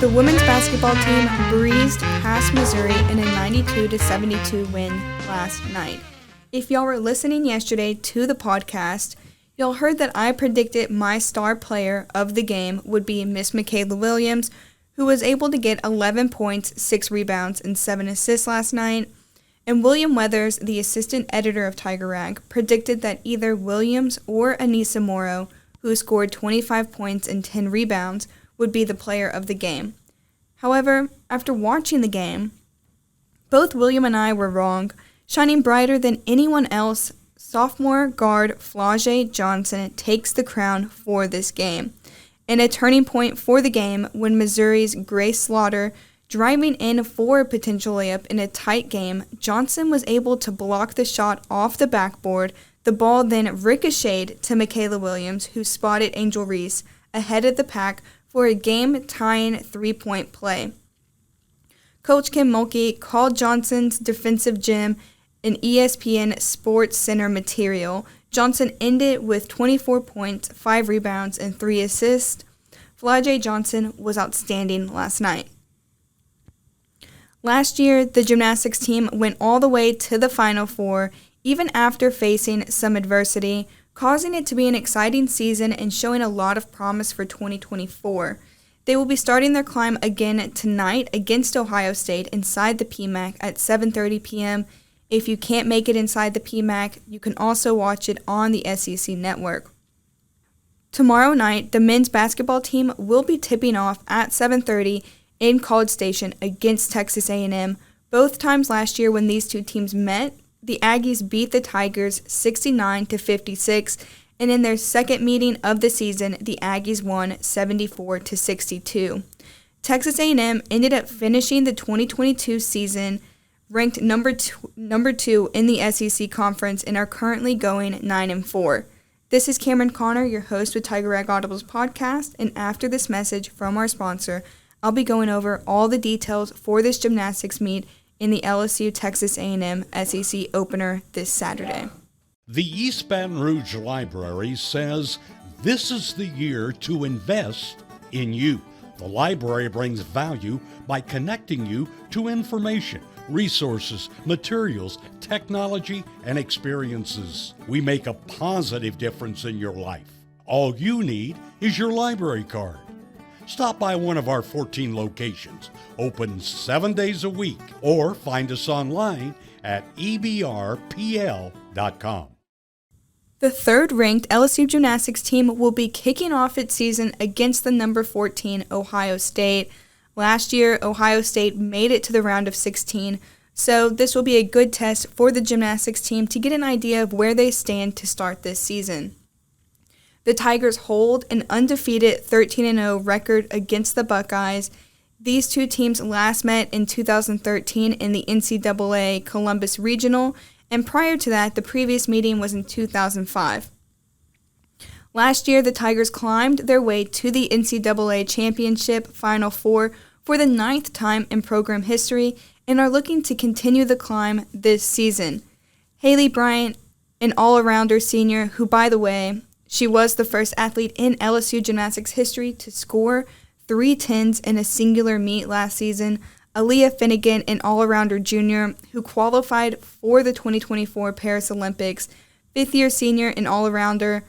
The women's basketball team breezed past Missouri in a 92-72 win last night. If y'all were listening yesterday to the podcast, y'all heard that I predicted my star player of the game would be Miss Michaela Williams, who was able to get 11 points, 6 rebounds, and 7 assists last night. And William Weathers, the assistant editor of Tiger Rag, predicted that either Williams or Anissa Morrow, who scored 25 points and 10 rebounds, would be the player of the game. However, after watching the game, both William and I were wrong. Shining brighter than anyone else, sophomore guard Flau'Jae Johnson takes the crown for this game. And a turning point for the game when Missouri's Grace Slaughter, driving in for a potential layup in a tight game, Johnson was able to block the shot off the backboard. The ball then ricocheted to Michaela Williams, who spotted Angel Reese ahead of the pack for a game-tying three-point play. Coach Kim Mulkey called Johnson's defensive gem an ESPN Sports Center material. Johnson ended with 24 points, 5 rebounds, and 3 assists. Flau'Jae Johnson was outstanding last night. Last year, the gymnastics team went all the way to the Final Four, even after facing some adversity, causing it to be an exciting season and showing a lot of promise for 2024. They will be starting their climb again tonight against Ohio State inside the PMAC at 7:30 p.m. If you can't make it inside the PMAC, you can also watch it on the SEC network. Tomorrow night, the men's basketball team will be tipping off at 7:30 in College Station against Texas A&M. Both times last year when these two teams met, the Aggies beat the Tigers 69-56, and in their second meeting of the season, the Aggies won 74-62. Texas A&M ended up finishing the 2022 season ranked number two in the SEC Conference and are currently going 9-4. This is Camryn Conner, your host with Tiger Rag Audibles podcast, and after this message from our sponsor, I'll be going over all the details for this gymnastics meet in the LSU Texas A&M SEC opener this Saturday. The East Baton Rouge Library says this is the year to invest in you. The library brings value by connecting you to information, resources, materials, technology, and experiences. We make a positive difference in your life. All you need is your library card. Stop by one of our 14 locations, open 7 days a week, or find us online at ebrpl.com. The third-ranked LSU Gymnastics team will be kicking off its season against the number 14 Ohio State. Last year, Ohio State made it to the round of 16, so this will be a good test for the gymnastics team to get an idea of where they stand to start this season. The Tigers hold an undefeated 13-0 record against the Buckeyes. These two teams last met in 2013 in the NCAA Columbus Regional, and prior to that, the previous meeting was in 2005. Last year, the Tigers climbed their way to the NCAA Championship Final Four for the 9th time in program history and are looking to continue the climb this season. Haley Bryant, an all-arounder senior who, by the way, she was the first athlete in LSU gymnastics history to score 3 tens in a singular meet last season. Aaliyah Finnegan, an all-arounder junior who qualified for the 2024 Paris Olympics. 5th-year senior and all-arounder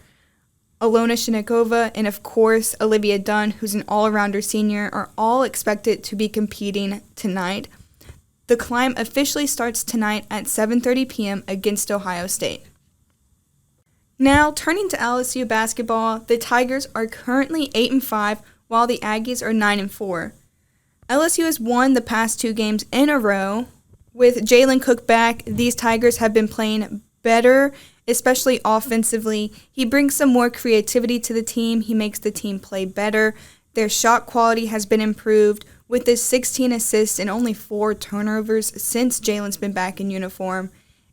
Alona Shinikova, and of course Olivia Dunn, who's an all-arounder senior, are all expected to be competing tonight. The climb officially starts tonight at 7:30 p.m. against Ohio State. Now, turning to LSU basketball, the Tigers are currently 8-5, while the Aggies are 9-4. LSU has won the past 2 games in a row. With Jalen Cook back, these Tigers have been playing better, especially offensively. He brings some more creativity to the team. He makes the team play better. Their shot quality has been improved, with his 16 assists and only 4 turnovers since Jalen's been back in uniform.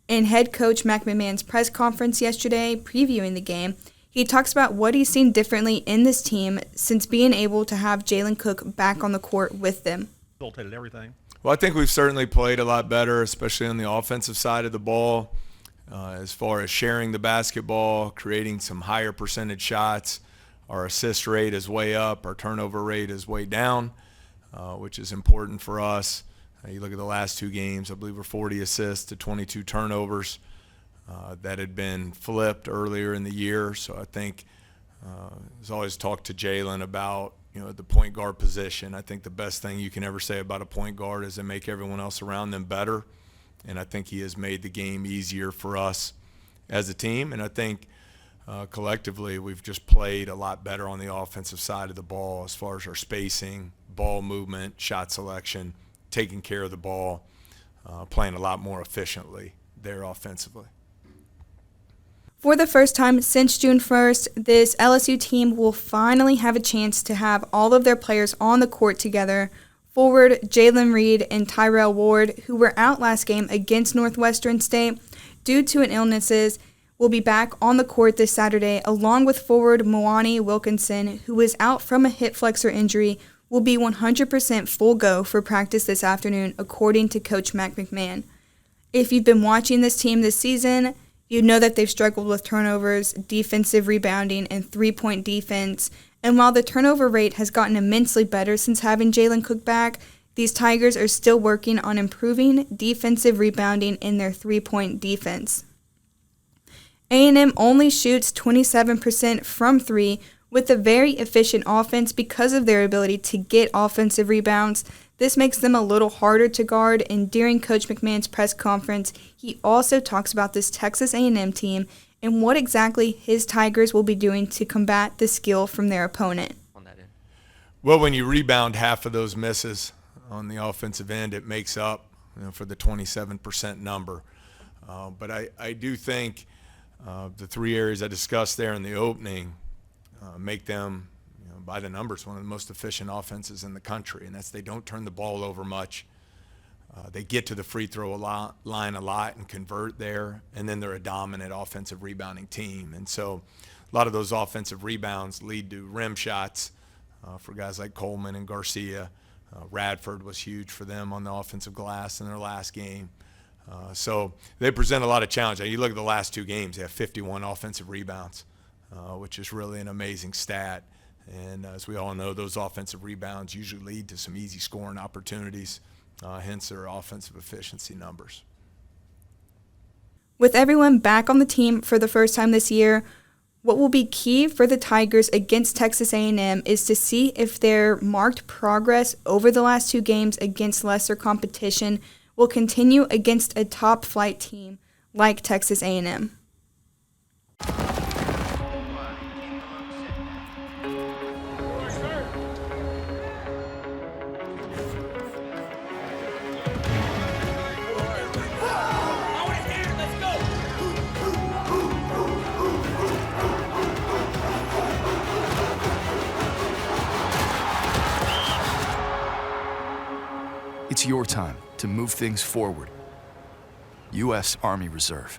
In head coach McMahon's press conference yesterday, previewing the game, he talks about what he's seen differently in this team since being able to have Jalen Cook back on the court with them. Everything. Well, I think we've certainly played a lot better, especially on the offensive side of the ball, as far as sharing the basketball, creating some higher percentage shots. Our assist rate is way up. Our turnover rate is way down. which is important for us. You look at the last 2 games, I believe we're 40 assists to 22 turnovers. That had been flipped earlier in the year. So I think there's always talked to Jalen about, the point guard position. I think the best thing you can ever say about a point guard is to make everyone else around them better. And I think he has made the game easier for us as a team. And I think collectively we've just played a lot better on the offensive side of the ball as far as our spacing, ball movement, shot selection, taking care of the ball, playing a lot more efficiently there offensively. For the first time since June 1st, this LSU team will finally have a chance to have all of their players on the court together. Forward Jalen Reed and Tyrell Ward, who were out last game against Northwestern State due to an illnesses, will be back on the court this Saturday, along with forward Moani Wilkinson, who is out from a hip flexor injury, will be 100% full go for practice this afternoon, according to Coach McMahon. If you've been watching this team this season, you know that they've struggled with turnovers, defensive rebounding, and three-point defense. And while the turnover rate has gotten immensely better since having Jalen Cook back, these Tigers are still working on improving defensive rebounding in their three-point defense. A&M only shoots 27% from 3 with a very efficient offense because of their ability to get offensive rebounds. This makes them a little harder to guard, and during Coach McMahon's press conference, he also talks about this Texas A&M team and what exactly his Tigers will be doing to combat the skill from their opponent. Well, when you rebound half of those misses on the offensive end, it makes up for the 27% number. But I do think the 3 areas I discussed there in the opening make them, by the numbers, one of the most efficient offenses in the country, and that's they don't turn the ball over much. They get to the free throw line a lot and convert there, and then they're a dominant offensive rebounding team. And so a lot of those offensive rebounds lead to rim shots for guys like Coleman and Garcia. Radford was huge for them on the offensive glass in their last game. So they present a lot of challenge. You look at the last 2 games, they have 51 offensive rebounds, which is really an amazing stat. And as we all know, those offensive rebounds usually lead to some easy scoring opportunities, hence their offensive efficiency numbers. With everyone back on the team for the first time this year, what will be key for the Tigers against Texas A&M is to see if their marked progress over the last 2 games against lesser competition will continue against a top-flight team like Texas A&M. It's your time to move things forward. U.S. Army Reserve.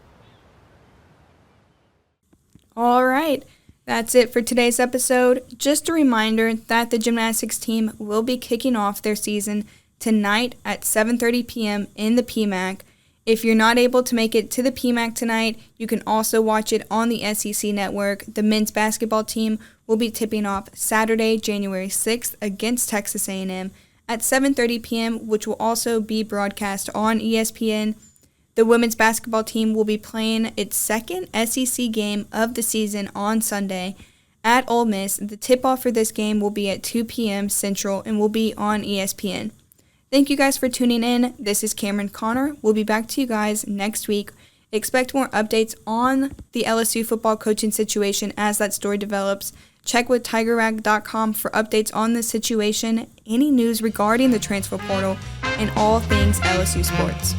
All right, that's it for today's episode. Just a reminder that the gymnastics team will be kicking off their season tonight at 7:30 p.m. in the PMAC. If you're not able to make it to the PMAC tonight, you can also watch it on the SEC network. The men's basketball team will be tipping off Saturday, January 6th against Texas A&M at 7:30 p.m., which will also be broadcast on ESPN. The women's basketball team will be playing its second SEC game of the season on Sunday at Ole Miss. The tip-off for this game will be at 2 p.m. Central and will be on ESPN. Thank you guys for tuning in. This is Camryn Conner. We'll be back to you guys next week. Expect more updates on the LSU football coaching situation as that story develops. Check with TigerRag.com for updates on this situation, any news regarding the transfer portal, and all things LSU sports.